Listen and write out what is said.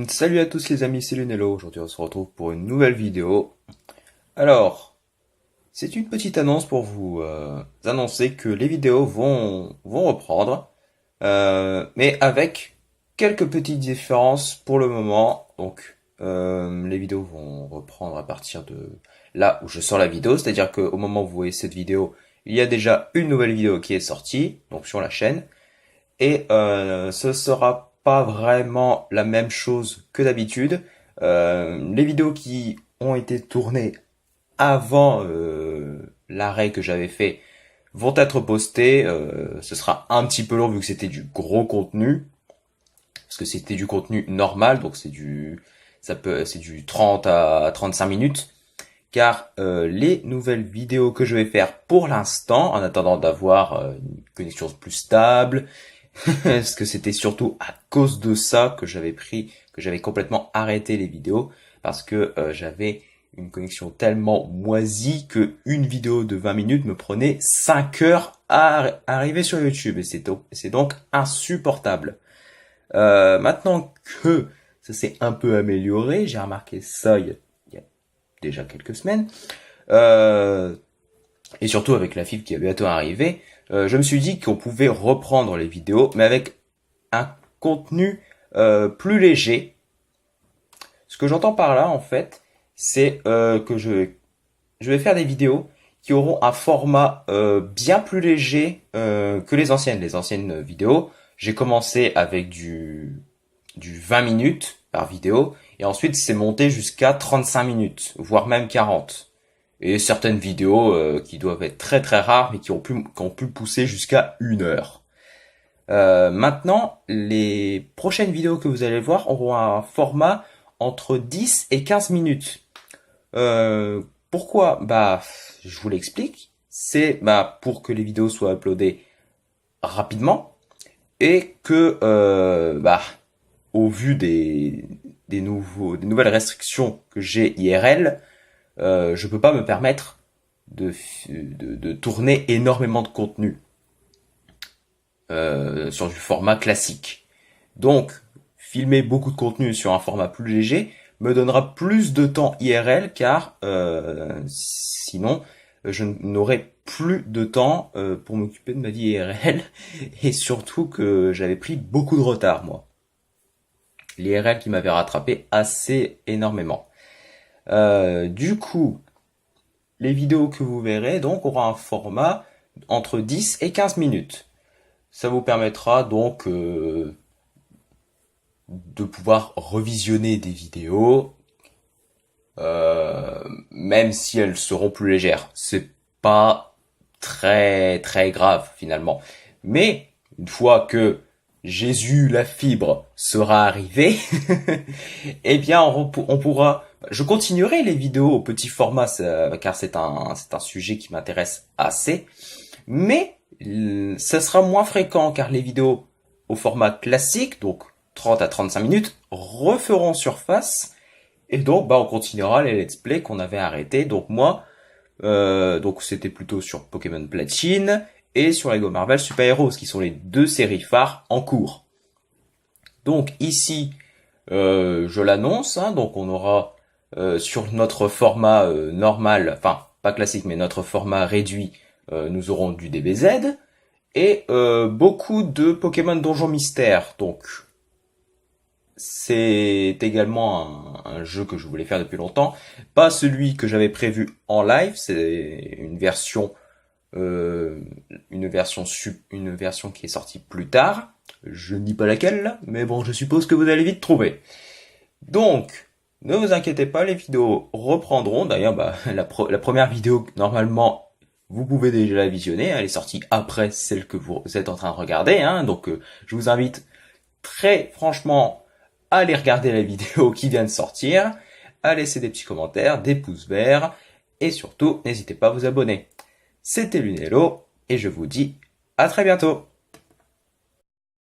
Salut à tous les amis, c'est Lunello. Aujourd'hui on se retrouve pour une nouvelle vidéo. Alors, c'est une petite annonce pour vous annoncer que les vidéos vont reprendre, mais avec quelques petites différences pour le moment. Donc, les vidéos vont reprendre à partir de là où je sors la vidéo, c'est-à-dire qu'au moment où vous voyez cette vidéo, il y a déjà une nouvelle vidéo qui est sortie, donc sur la chaîne. Et ce sera pas vraiment la même chose que d'habitude. Les vidéos qui ont été tournées avant l'arrêt que j'avais fait vont être postées. Ce sera un petit peu long vu que c'était du gros contenu, parce que c'était du contenu normal, donc c'est du 30 à 35 minutes. Car les nouvelles vidéos que je vais faire pour l'instant, en attendant d'avoir une connexion plus stable, parce que c'était surtout à cause de ça que j'avais complètement arrêté les vidéos, parce que j'avais une connexion tellement moisie que une vidéo de 20 minutes me prenait 5 heures à arriver sur YouTube, et c'est donc insupportable. Maintenant que ça s'est un peu amélioré, j'ai remarqué ça il y a déjà quelques semaines, euh, et surtout avec la fibre qui est bientôt arrivée, je me suis dit qu'on pouvait reprendre les vidéos, mais avec un contenu plus léger. Ce que j'entends par là, en fait, c'est que je vais faire des vidéos qui auront un format bien plus léger que les anciennes. Les anciennes vidéos, j'ai commencé avec du 20 minutes par vidéo, et ensuite c'est monté jusqu'à 35 minutes, voire même 40. Et certaines vidéos qui doivent être très très rares, mais qui ont pu pousser jusqu'à 1 heure. Maintenant, les prochaines vidéos que vous allez voir auront un format entre 10 et 15 minutes. Pourquoi? Bah, je vous l'explique. C'est pour que les vidéos soient uploadées rapidement et que au vu des nouvelles restrictions que j'ai IRL, je peux pas me permettre de tourner énormément de contenu sur du format classique. Donc, filmer beaucoup de contenu sur un format plus léger me donnera plus de temps IRL car sinon je n'aurai plus de temps pour m'occuper de ma vie IRL et surtout que j'avais pris beaucoup de retard moi. L'IRL qui m'avait rattrapé assez énormément. Du coup, les vidéos que vous verrez donc auront un format entre 10 et 15 minutes. Ça vous permettra donc de pouvoir revisionner des vidéos, même si elles seront plus légères. C'est pas très très grave finalement. Mais une fois que Jésus la fibre sera arrivé, eh bien on pourra. Je continuerai les vidéos au petit format car c'est un sujet qui m'intéresse assez, mais ça sera moins fréquent car les vidéos au format classique, donc 30 à 35 minutes, referont surface et donc on continuera les let's play qu'on avait arrêtés. Donc moi, donc c'était plutôt sur Pokémon Platine et sur Lego Marvel Super Heroes qui sont les deux séries phares en cours. Donc ici, je l'annonce, hein, donc on aura sur notre format normal, enfin pas classique mais notre format réduit, nous aurons du DBZ et beaucoup de Pokémon Donjon Mystère. Donc c'est également un jeu que je voulais faire depuis longtemps, pas celui que j'avais prévu en live, c'est euh, une version qui est sortie plus tard. Je ne dis pas laquelle, mais bon, je suppose que vous allez vite trouver. Donc, ne vous inquiétez pas, les vidéos reprendront. D'ailleurs, la première vidéo, normalement, vous pouvez déjà la visionner. Elle est sortie après celle que vous êtes en train de regarder. Hein, donc, je vous invite très franchement à aller regarder la vidéo qui vient de sortir, à laisser des petits commentaires, des pouces verts, et surtout, n'hésitez pas à vous abonner. C'était Lunello, et je vous dis à très bientôt.